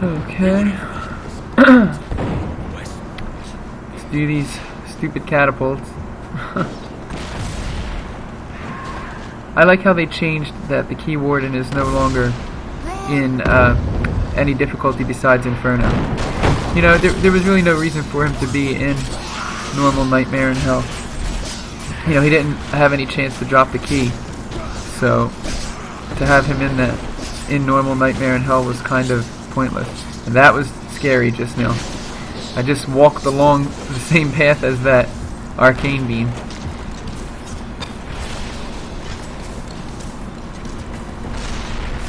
Okay. Let's do these stupid catapults. I like how they changed that the key warden is no longer in any difficulty besides Inferno. You know, there was really no reason for him to be in normal Nightmare in Hell. You know, he didn't have any chance to drop the key, so to have him in normal Nightmare in Hell was kind of pointless. And that was scary just now. I just walked along the same path as that arcane beam.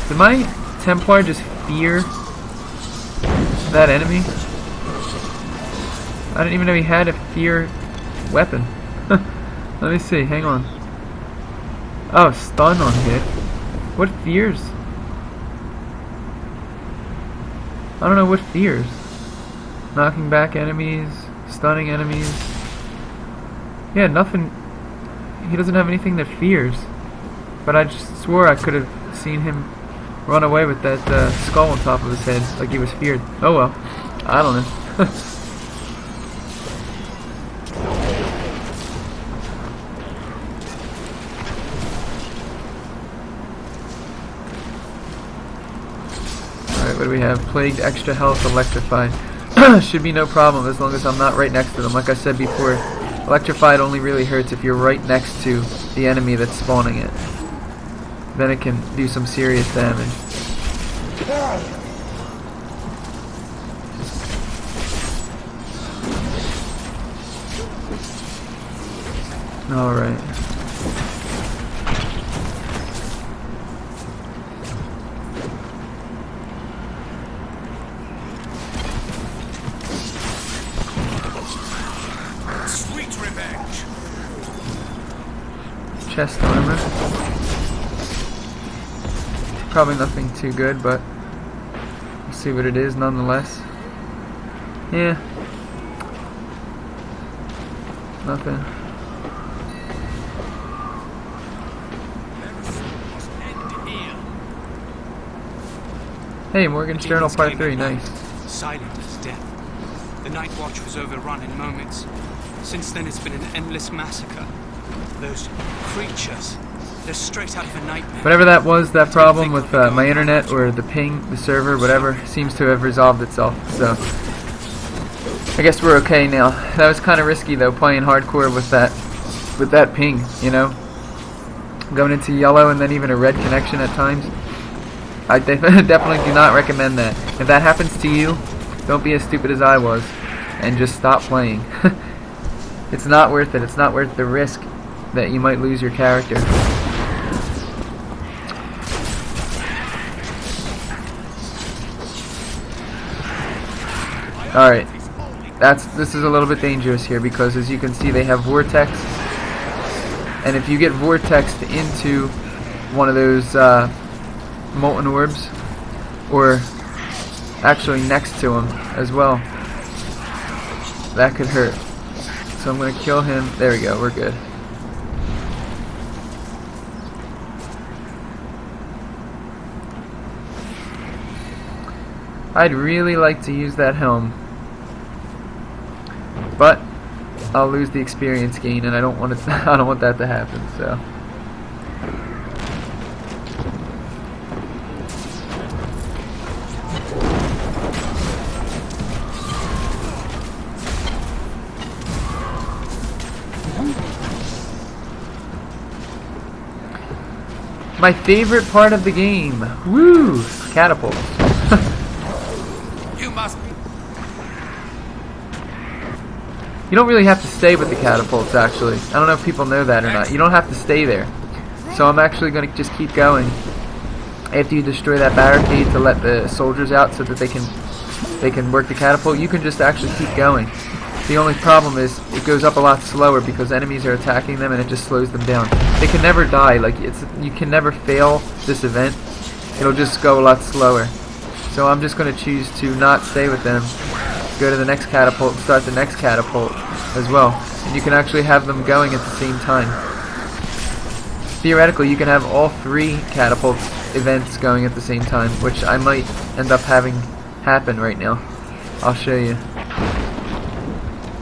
Did my Templar just fear that enemy? I didn't even know he had a fear weapon. Let me see, hang on. Oh, stun on hit. What fears? I don't know what fears. Knocking back enemies, stunning enemies. Yeah, nothing. He doesn't have anything that fears. But I just swore I could have seen him run away with that skull on top of his head like he was feared. Oh well. I don't know. Alright, what do we have? Plagued, extra health, electrified. Should be no problem as long as I'm not right next to them. Like I said before, electrified only really hurts if you're right next to the enemy that's spawning it. Then it can do some serious damage. Alright. Sweet revenge. Chest armor. Probably nothing too good, but we'll see what it is nonetheless. Yeah. Nothing. Hey, Morgan's Journal Part 3, nice. Silent as death. The night watch was overrun in moments. Since then it's been an endless massacre. Those creatures, they're straight out of a nightmare. Whatever that was, that problem with my internet or the ping, the server, whatever, seems to have resolved itself. So I guess we're okay now. That was kind of risky though, playing hardcore with that ping, you know, going into yellow and then even a red connection at times. I definitely do not recommend that. If that happens to you, don't be as stupid as I was and just stop playing. It's not worth it. It's not worth the risk that you might lose your character. Alright, this is a little bit dangerous here because as you can see they have vortex, and if you get vortexed into one of those molten orbs, or actually next to him as well, that could hurt. So I'm going to kill him. There we go, we're good. I'd really like to use that helm, but I'll lose the experience gain, and I don't want it. I don't want that to happen. So. My favorite part of the game. Woo! Catapults. You must be. You don't really have to stay with the catapults, actually. I don't know if people know that or not. You don't have to stay there. So I'm actually going to just keep going after you destroy that barricade to let the soldiers out so that they can work the catapult. You can just actually keep going. The only problem is it goes up a lot slower because enemies are attacking them and it just slows them down. They can never die. Like you can never fail this event. It'll just go a lot slower. So I'm just going to choose to not stay with them. Go to the next catapult and start the next catapult as well. And you can actually have them going at the same time. Theoretically, you can have all three catapult events going at the same time, which I might end up having happen right now. I'll show you.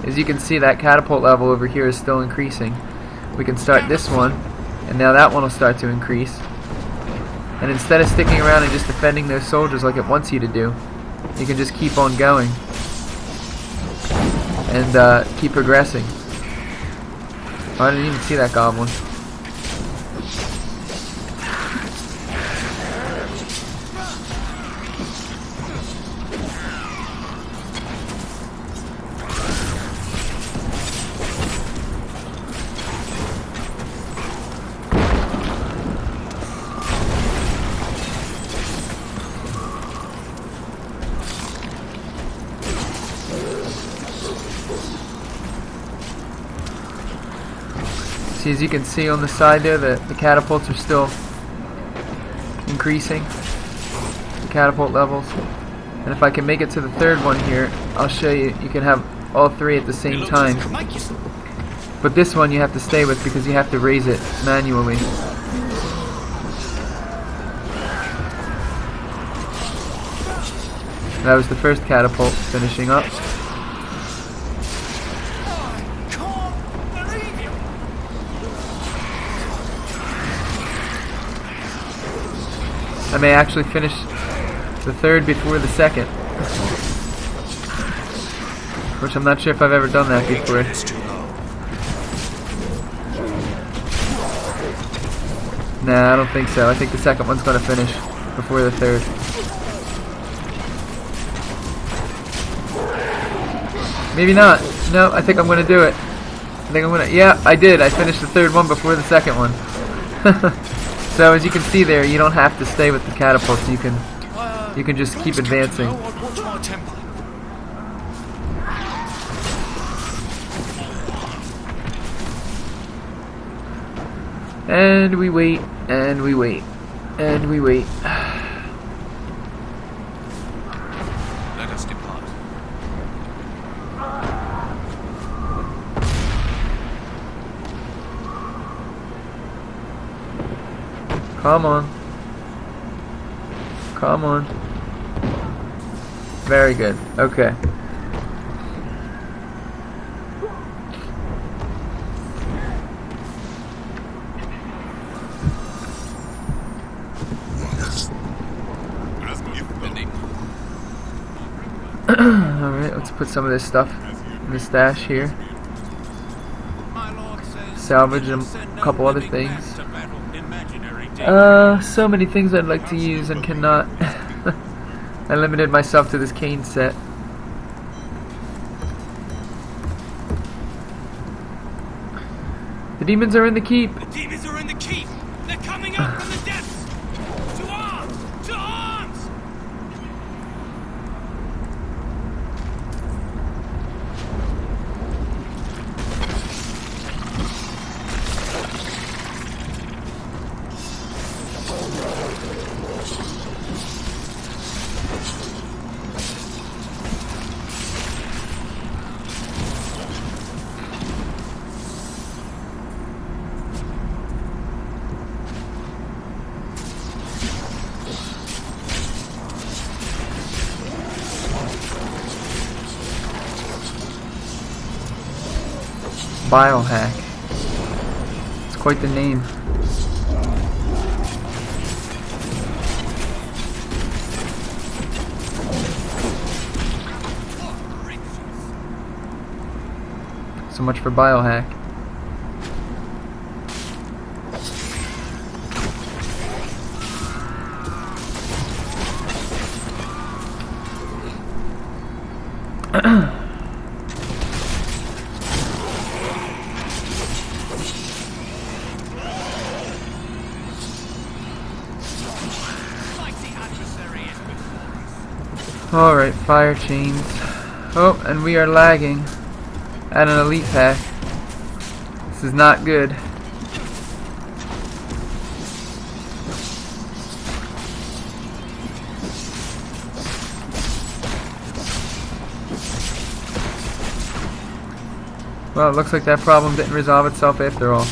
As you can see, that catapult level over here is still increasing. We can start this one, and now that one will start to increase. And instead of sticking around and just defending those soldiers like it wants you to do, you can just keep on going and keep progressing. Oh, I didn't even see that goblin. See, as you can see on the side there, the catapults are still increasing, the catapult levels. And if I can make it to the third one here, I'll show you. You can have all three at the same time. But this one you have to stay with because you have to raise it manually. That was the first catapult finishing up. I may actually finish the third before the second, which I'm not sure if I've ever done that before. Nah, I don't think so. I think the second one's going to finish before the third. Maybe not. No, I think I'm going to do it. I think I'm going to... Yeah, I did. I finished the third one before the second one. So as you can see there, you don't have to stay with the catapults. You can just keep advancing. And we wait, and we wait, and we wait. Let us depart. Come on. Come on. Very good. Okay. Alright, let's put some of this stuff in the stash here. Salvage a couple other things. So many things I'd like to use and cannot. I limited myself to this cane set. The demons are in the keep. The demons are in the keep. They're coming up from the depths. To arms! To arms! Biohack. It's quite the name. So much for biohack. Alright, fire chains. Oh, and we are lagging at an elite pack. This is not good. Well, it looks like that problem didn't resolve itself after all.